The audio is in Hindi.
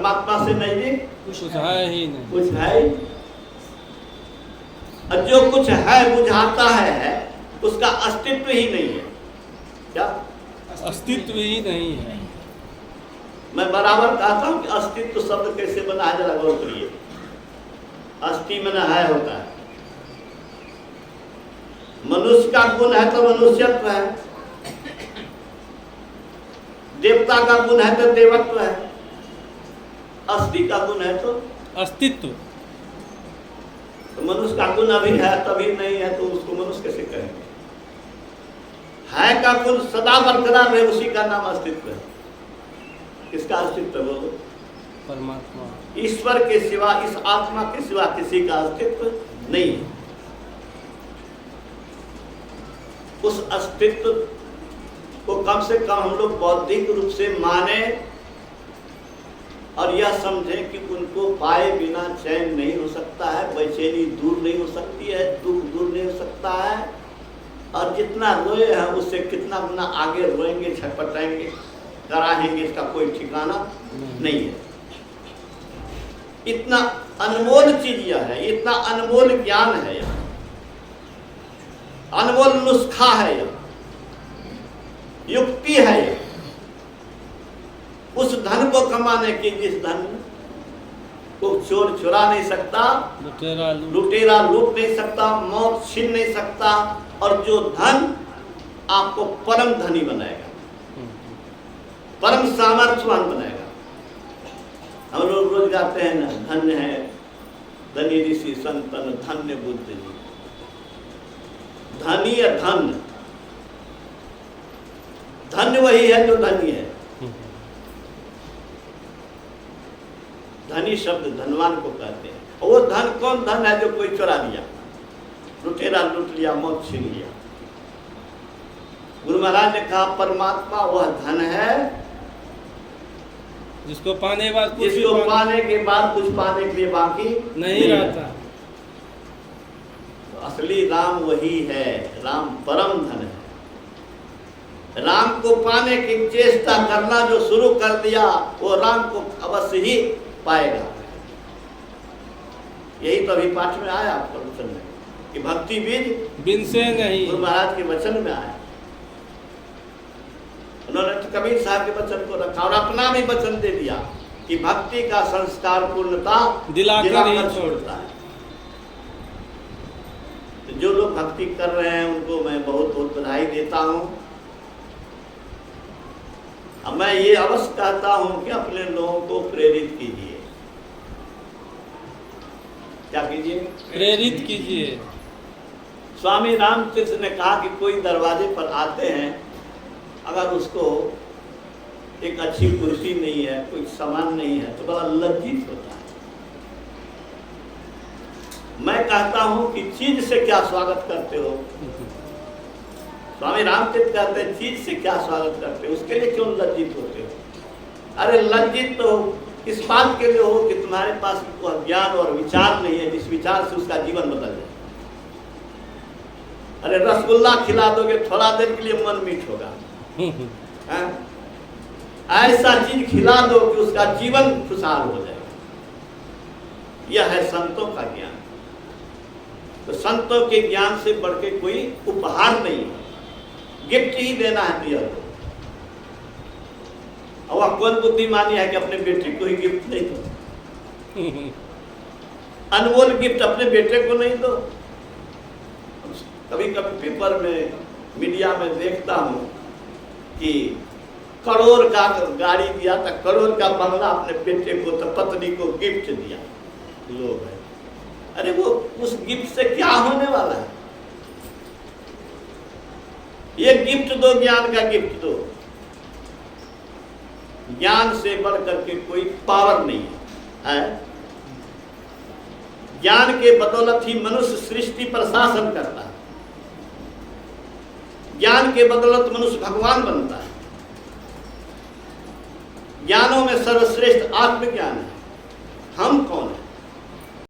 परमात्मा से नजदीक कुछ है ही नहीं। कुछ है ही। और जो कुछ है बुझाता है उसका अस्तित्व ही नहीं है। क्या अस्तित्व ही नहीं है। मैं बराबर कहता हूं कि अस्तित्व शब्द कैसे बना है, जरा गौर करिए। अस्थि में है होता है। मनुष्य का गुण है तो मनुष्यत्व है, देवता का गुण है तो देवत्व है, अस्थि का गुण है तो अस्तित्व। तो मनुष्य का गुण अभी है तभी नहीं है तो उसको मनुष्य कैसे कहेंगे? है का गुण सदा बरकरार रहे, उसी का नाम अस्तित्व है। किसका अस्तित्व है बोलो? परमात्मा। ईश्वर के सिवा, इस आत्मा के सिवा किसी का अस्तित्व नहीं है। उस अस्तित्व को कम से कम हम लोग बौद्धिक रूप से माने और यह समझें कि उनको पाए बिना चैन नहीं हो सकता है, बेचैनी दूर नहीं हो सकती है, दुख दूर नहीं हो सकता है। और जितना रोए हैं उससे कितना गुना आगे रोएंगे, छटपटाएंगे, कराहेंगे, इसका कोई ठिकाना नहीं है। इतना अनमोल चीज यह है, इतना अनमोल ज्ञान है यह, अनमोल नुस्खा है यह, युक्ति है यह। उस धन को कमाने की, जिस धन को चोर चुरा नहीं सकता, लुटेरा लूट नहीं सकता, मौत छीन नहीं सकता, और जो धन आपको परम धनी बनाएगा, परम सामर्थ्यवान बनाएगा। हम लोग रोज गाते हैं ना, धन्य है धनी ऋषि संतन धन्य बुद्ध जी। धनी या धन, धन्य वही है जो धनी है। धनी शब्द धनवान को कहते हैं। और वो धन कौन धन है? जो कोई चुरा लिया, लुटेरा लूट लिया, मौत छीन लिया। गुरु महाराज ने कहा परमात्मा वह धन है जिसको पाने के बाद कुछ पाने के लिए बाकी नहीं रहता। तो असली राम वही है, राम परम धन है। राम को पाने की चेष्टा करना जो शुरू कर दिया वो राम को अवश्य ही पाएगा। यही तो अभी पाठ में आया आपको वचन में कि भक्ति बीज बिन से नहीं, गुरु महाराज के वचन में आया। उन्होंने तो कबीर साहब के वचन को रखा और अपना भी वचन दे दिया कि भक्ति का संस्कार पूर्णता दिलाकर ही छोड़ता है। तो जो लोग भक्ति कर रहे हैं उनको मैं बहुत बहुत बधाई देता हूँ। अब मैं ये अवश्य कहता हूँ कि अपने लोगों को प्रेरित कीजिए। क्या कीजिए? प्रेरित कीजिए। स्वामी रामतीर्थ ने कहा कि कोई दरवाजे पर आते हैं, अगर उसको एक अच्छी कुर्सी नहीं है, कोई सामान नहीं है, तो बड़ा लज्जित होता है। मैं कहता हूं कि चीज से क्या स्वागत करते हो? स्वामी रामतीर्थ कहते हैं चीज से क्या स्वागत करते हो, उसके लिए क्यों लज्जित होते हो? अरे लज्जित तो इस बात के लिए हो कि तुम्हारे पास वह ज्ञान और विचार नहीं है जिस विचार से उसका जीवन बदल जाए। अरे रसगुल्ला खिला दोगे, थोड़ा देर के लिए मन मीठ होगा, ऐसा चीज खिला दो कि उसका जीवन खुशहाल हो जाएगा। यह है संतों का ज्ञान। तो संतों के ज्ञान से बढ़ के कोई उपहार नहीं है, गिफ्ट ही देना है दिया को। और कौन बुद्धिमानी है कि अपने बेटे को ही गिफ्ट नहीं दो? अनमोल गिफ्ट अपने बेटे को नहीं दो। कभी कभी पेपर में, मीडिया में देखता हूँ कि करोड़ का गाड़ी दिया था, करोड़ का बंगला अपने बेटे को, तो पत्नी को गिफ्ट दिया। लोग है, अरे वो उस गिफ्ट से क्या होने वाला है? ये गिफ्ट दो, ज्ञान का गिफ्ट दो। ज्ञान से बढ़कर के कोई पावर नहीं है। ज्ञान के बदौलत ही मनुष्य सृष्टि पर शासन करता है। ज्ञान के बदौलत मनुष्य भगवान बनता है। ज्ञानों में सर्वश्रेष्ठ आत्मज्ञान है। हम कौन है?